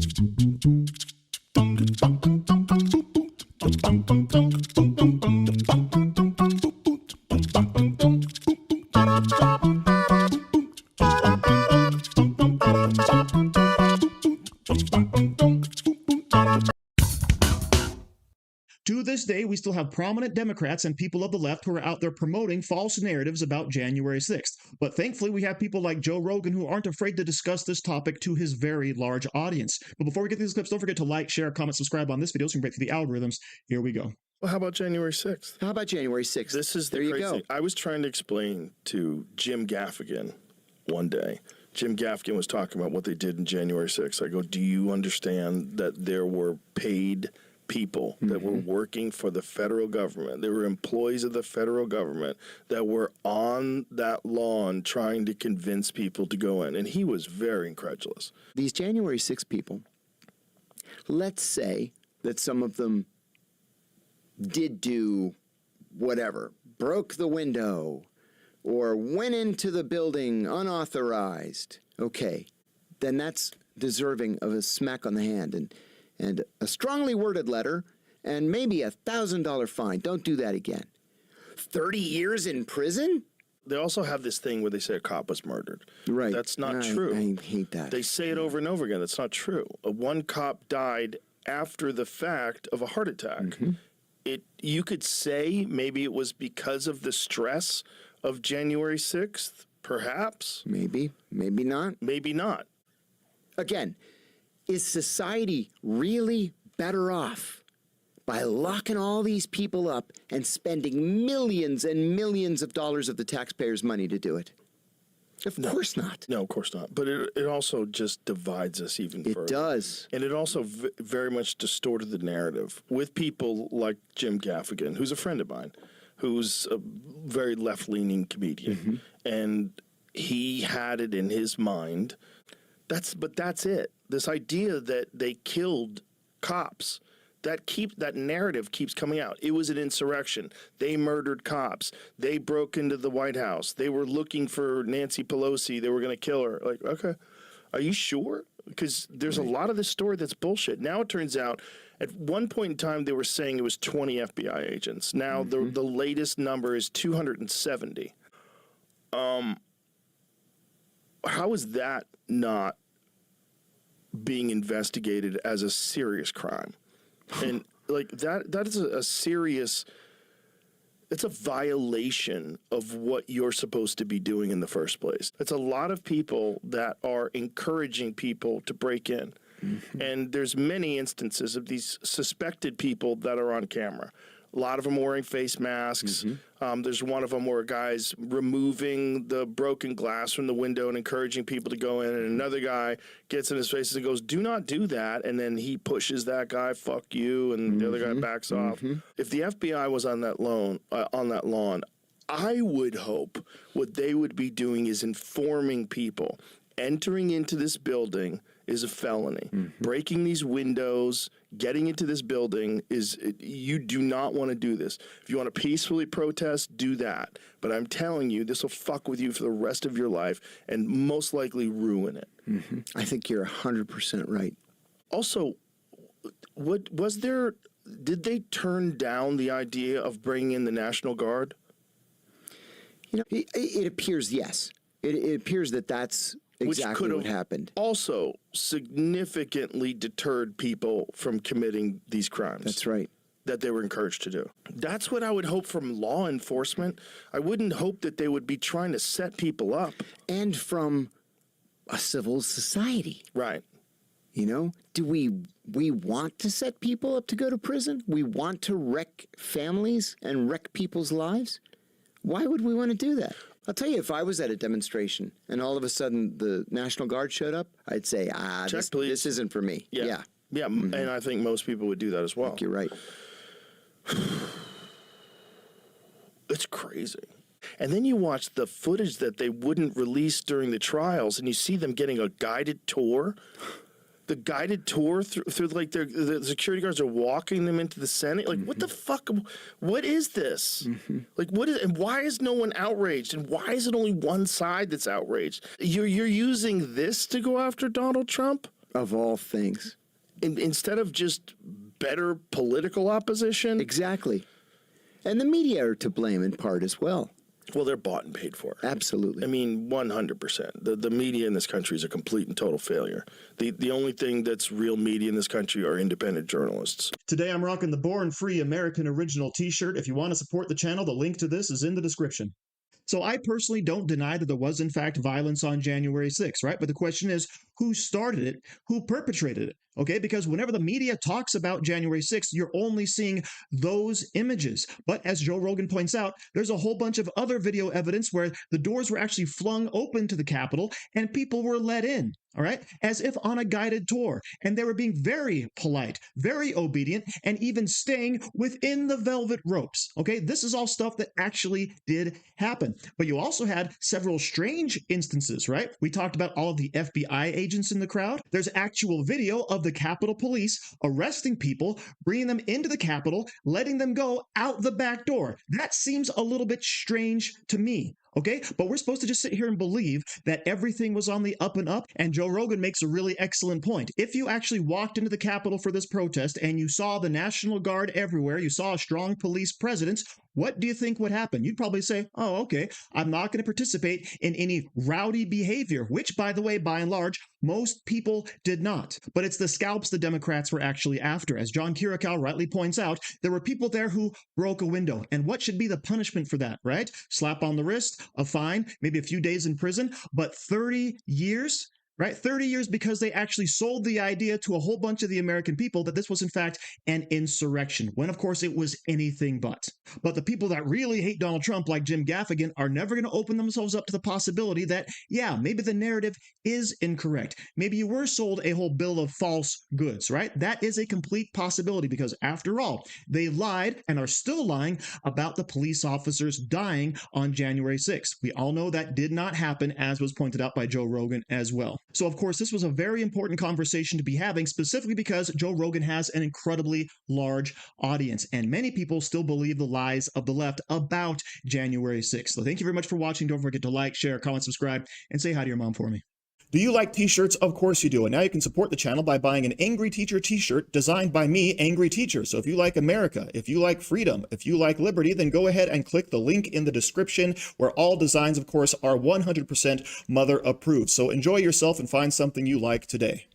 To this day, we still have prominent Democrats and people of the left who are out there promoting false narratives about January 6th. But thankfully, we have people like Joe Rogan who aren't afraid to discuss this topic to his very large audience. But before we get to these clips, don't forget to like, share, comment, subscribe on this video so you can break through the algorithms. Here we go. Well, how about January 6th? How about January 6th? This is the crazy thing. I was trying to explain to Jim Gaffigan one day. Jim Gaffigan was talking about what they did in January 6th. I go, do you understand that there were paid people that were working for the federal government? There were employees of the federal government that were on that lawn trying to convince people to go in. And he was very incredulous. These January 6 people, let's say that some of them did do whatever, broke the window or went into the building unauthorized. Okay, then that's deserving of a smack on the hand and a strongly worded letter and maybe a $1,000 fine. Don't do that again. 30 years in prison? They also have this thing where they say a cop was murdered. Right. That's not true. I hate that. They say it over and over again. That's not true. One cop died after the fact of a heart attack. You could say maybe it was because of the stress of January 6th, perhaps. Maybe, maybe not. Maybe not. Again, is society really better off by locking all these people up and spending millions and millions of dollars of the taxpayers' money to do it? Of course not. No, of course not. But it also just divides us even further. It does. And it also very much distorted the narrative with people like Jim Gaffigan, who's a friend of mine, who's a very left-leaning comedian. And he had it in his mind. But that's it. This idea that they killed cops, that narrative keeps coming out. It was an insurrection. They murdered cops. They broke into the White House. They were looking for Nancy Pelosi. They were going to kill her. Like, okay, are you sure? Because there's a lot of this story that's bullshit. Now it turns out, at one point in time, they were saying it was 20 FBI agents. Now the latest number is 270. How is that not being investigated as a serious crime? And like that is a serious, it's a violation of what you're supposed to be doing in the first place. It's a lot of people that are encouraging people to break in. And there's many instances of these suspected people that are on camera. A lot of them wearing face masks. There's one of them where a guy's removing the broken glass from the window and encouraging people to go in, and another guy gets in his face and goes, "Do not do that," and then he pushes that guy, "Fuck you," and the other guy backs off. If the FBI was on that lawn, I would hope what they would be doing is informing people entering into this building is a felony. Breaking these windows, getting into this building you do not want to do this. If you want to peacefully protest, do that. But I'm telling you, this will fuck with you for the rest of your life and most likely ruin it. I think you're 100% right. Also, did they turn down the idea of bringing in the National Guard? You know, it appears, yes. It appears that that's exactly what happened. Also significantly deterred people from committing these crimes. That's right. That they were encouraged to do. That's what I would hope from law enforcement. I wouldn't hope that they would be trying to set people up. And from a civil society. Right. You know, do we want to set people up to go to prison? We want to wreck families and wreck people's lives? Why would we want to do that? I'll tell you, if I was at a demonstration and all of a sudden the National Guard showed up, I'd say, this isn't for me. Yeah. And I think most people would do that as well. I think you're right. It's crazy. And then you watch the footage that they wouldn't release during the trials, and you see them getting a guided tour. The guided tour through like the security guards are walking them into the Senate. Like, what the fuck? What is this? Like, and why is no one outraged? And why is it only one side that's outraged? You're using this to go after Donald Trump? Of all things. Instead of just better political opposition. Exactly. And the media are to blame in part as well. Well, they're bought and paid for. Absolutely. I mean, 100%. The media in this country is a complete and total failure. The only thing that's real media in this country are independent journalists. Today I'm rocking the Born Free American Original t-shirt. If you want to support the channel, the link to this is in the description. So I personally don't deny that there was, in fact, violence on January 6th, right? But the question is, who started it? Who perpetrated it? Okay, because whenever the media talks about January 6th, you're only seeing those images. But as Joe Rogan points out, there's a whole bunch of other video evidence where the doors were actually flung open to the Capitol and people were let in, all right, as if on a guided tour. And they were being very polite, very obedient, and even staying within the velvet ropes. Okay, this is all stuff that actually did happen. But you also had several strange instances, right? We talked about all of the FBI agents in the crowd. There's actual video of the Capitol Police arresting people, bringing them into the Capitol, letting them go out the back door. That seems a little bit strange to me. Okay, but we're supposed to just sit here and believe that everything was on the up and up. And Joe Rogan makes a really excellent point. If you actually walked into the Capitol for this protest and you saw the National Guard everywhere, you saw a strong police presence, what do you think would happen? You'd probably say, oh, okay, I'm not going to participate in any rowdy behavior, which, by the way, by and large, most people did not. But it's the scalps the Democrats were actually after. As John Kirikow rightly points out, there were people there who broke a window. And what should be the punishment for that, right? Slap on the wrist, a fine, maybe a few days in prison, but 30 years? Right? 30 years because they actually sold the idea to a whole bunch of the American people that this was, in fact, an insurrection, when, of course, it was anything but. But the people that really hate Donald Trump, like Jim Gaffigan, are never going to open themselves up to the possibility that, yeah, maybe the narrative is incorrect. Maybe you were sold a whole bill of false goods, right? That is a complete possibility because, after all, they lied and are still lying about the police officers dying on January 6th. We all know that did not happen, as was pointed out by Joe Rogan as well. So, of course, this was a very important conversation to be having, specifically because Joe Rogan has an incredibly large audience, and many people still believe the lies of the left about January 6th. So thank you very much for watching. Don't forget to like, share, comment, subscribe, and say hi to your mom for me. Do you like t-shirts? Of course you do. And now you can support the channel by buying an Angry Teacher t-shirt designed by me, Angry Teacher. So if you like America, if you like freedom, if you like liberty, then go ahead and click the link in the description where all designs, of course, are 100% mother approved. So enjoy yourself and find something you like today.